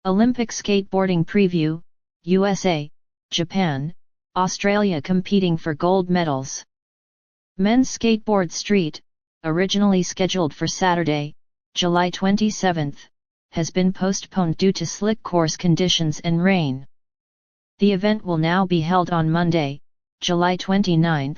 Olympic skateboarding preview, USA, Japan, Australia competing for gold medals. Men's skateboard street, originally scheduled for Saturday, July 27, has been postponed due to slick course conditions and rain. The event will now be held on Monday, July 29.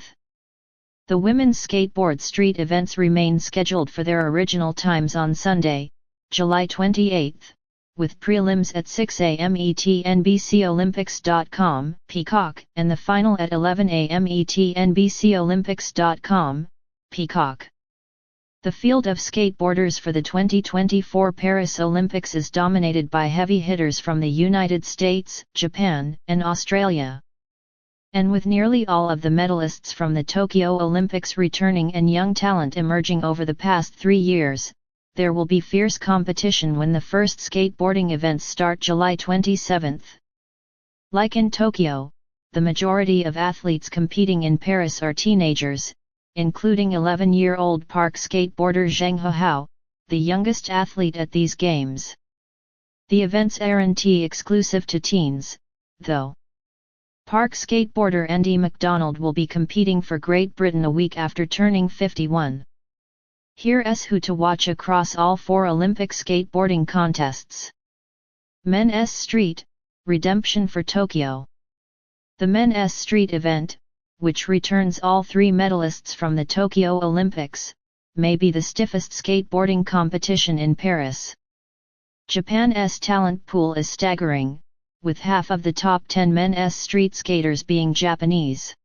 The women's skateboard street events remain scheduled for their original times on Sunday, July 28, with prelims at 6 a.m. ET NBCOlympics.com, Peacock, and the final at 11 a.m. ET NBCOlympics.com, Peacock. The field of skateboarders for the 2024 Paris Olympics is dominated by heavy hitters from the United States, Japan, and Australia. And with nearly all of the medalists from the Tokyo Olympics returning and young talent emerging over the past 3 years, there will be fierce competition when the first skateboarding events start July 27. Like in Tokyo, the majority of athletes competing in Paris are teenagers, including 11-year-old park skateboarder Zheng Hao, the youngest athlete at these games. The events aren't exclusive to teens, though. Park skateboarder Andy McDonald will be competing for Great Britain a week after turning 51. Here's who to watch across all 4 Olympic skateboarding contests. Men's Street, Redemption for Tokyo. The Men's Street event, which returns all 3 medalists from the Tokyo Olympics, may be the stiffest skateboarding competition in Paris. Japan's talent pool is staggering, with half of the top 10 men's street skaters being Japanese.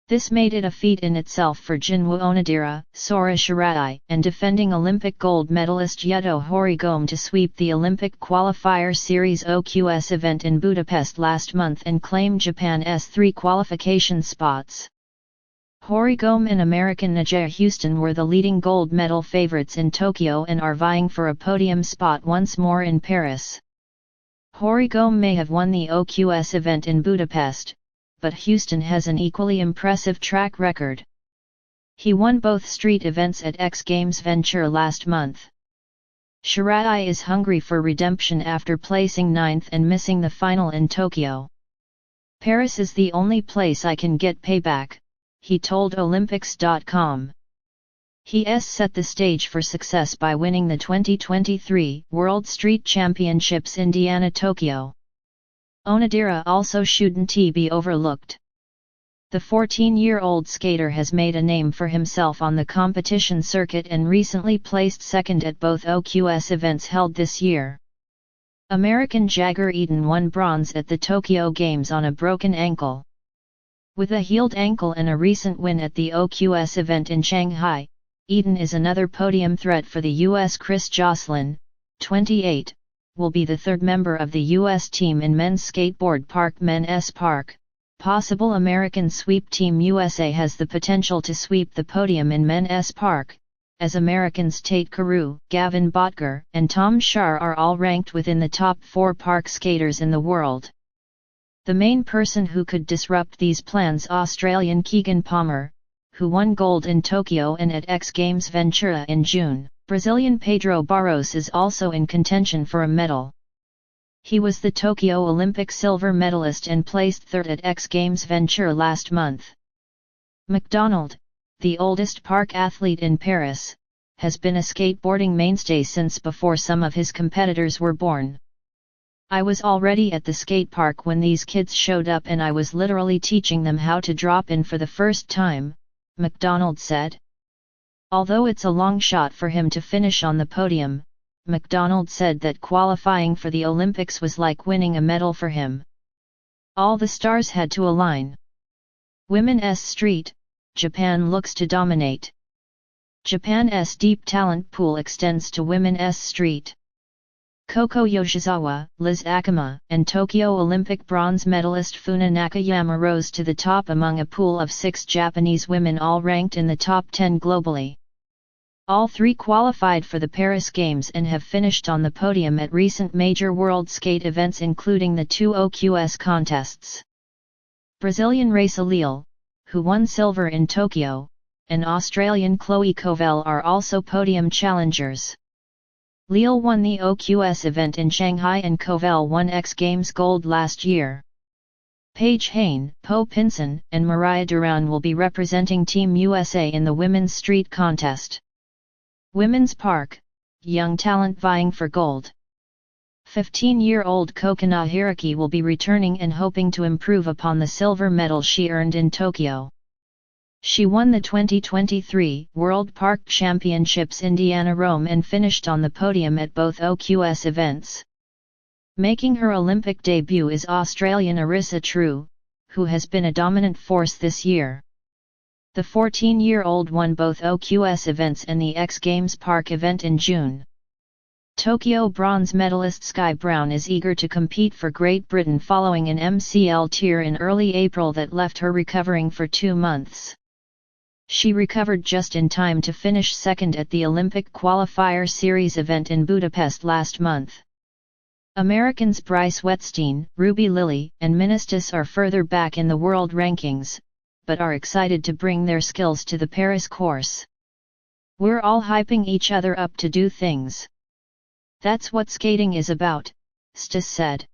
This made it a feat in itself for Jinwoo Onodera, Sora Shirai, and defending Olympic gold medalist Yuto Horigome to sweep the Olympic Qualifier Series OQS event in Budapest last month and claim Japan's 3 qualification spots. Horigome and American Najee Houston were the leading gold medal favorites in Tokyo and are vying for a podium spot once more in Paris. Horigome may have won the OQS event in Budapest, but Houston has an equally impressive track record. He won both street events at X Games Venture last month. Shirai is hungry for redemption after placing 9th and missing the final in Tokyo. "Paris is the only place I can get payback," he told Olympics.com. He set the stage for success by winning the 2023 World Street Championships Indiana-Tokyo. Onodera also shouldn't be overlooked. The 14-year-old skater has made a name for himself on the competition circuit and recently placed second at both OQS events held this year. American Jagger Eaton won bronze at the Tokyo Games on a broken ankle. With a healed ankle and a recent win at the OQS event in Shanghai, Eaton is another podium threat for the U.S. Chris Joslin, 28. Will be the 3rd member of the U.S. team in men's skateboard park Men's Park. Possible American sweep Team USA has the potential to sweep the podium in Men's Park, as Americans Tate Carew, Gavin Botger, and Tom Shar are all ranked within the top 4 park skaters in the world. The main person who could disrupt these plans, Australian Keegan Palmer, who won gold in Tokyo and at X Games Ventura in June. Brazilian Pedro Barros is also in contention for a medal. He was the Tokyo Olympic silver medalist and placed 3rd at X Games Venture last month. McDonald, the oldest park athlete in Paris, has been a skateboarding mainstay since before some of his competitors were born. "I was already at the skate park when these kids showed up and I was literally teaching them how to drop in for the first time," McDonald said. Although it's a long shot for him to finish on the podium, McDonald said that qualifying for the Olympics was like winning a medal for him. All the stars had to align. Women's Street, Japan looks to dominate. Japan's deep talent pool extends to Women's Street. Koko Yoshizawa, Liz Akama, and Tokyo Olympic bronze medalist Funa Nakayama rose to the top among a pool of 6 Japanese women all ranked in the top 10 globally. All 3 qualified for the Paris Games and have finished on the podium at recent major world skate events including the 2 OQS contests. Brazilian Raisa Leal, who won silver in Tokyo, and Australian Chloe Covell are also podium challengers. Lille won the OQS event in Shanghai and Kovel won X Games gold last year. Paige Hayne, Po Pinson, and Mariah Duran will be representing Team USA in the women's street contest. Women's Park, young talent vying for gold. 15-year-old Kokona Hiraki will be returning and hoping to improve upon the silver medal she earned in Tokyo. She won the 2023 World Park Championships Indiana-Rome and finished on the podium at both OQS events. Making her Olympic debut is Australian Arissa True, who has been a dominant force this year. The 14-year-old won both OQS events and the X Games Park event in June. Tokyo bronze medalist Sky Brown is eager to compete for Great Britain following an MCL tear in early April that left her recovering for 2 months. She recovered just in time to finish second at the Olympic Qualifier Series event in Budapest last month. Americans Bryce Wetstein, Ruby Lilly, and Ministis are further back in the world rankings, but are excited to bring their skills to the Paris course. "We're all hyping each other up to do things. That's what skating is about," Stis said.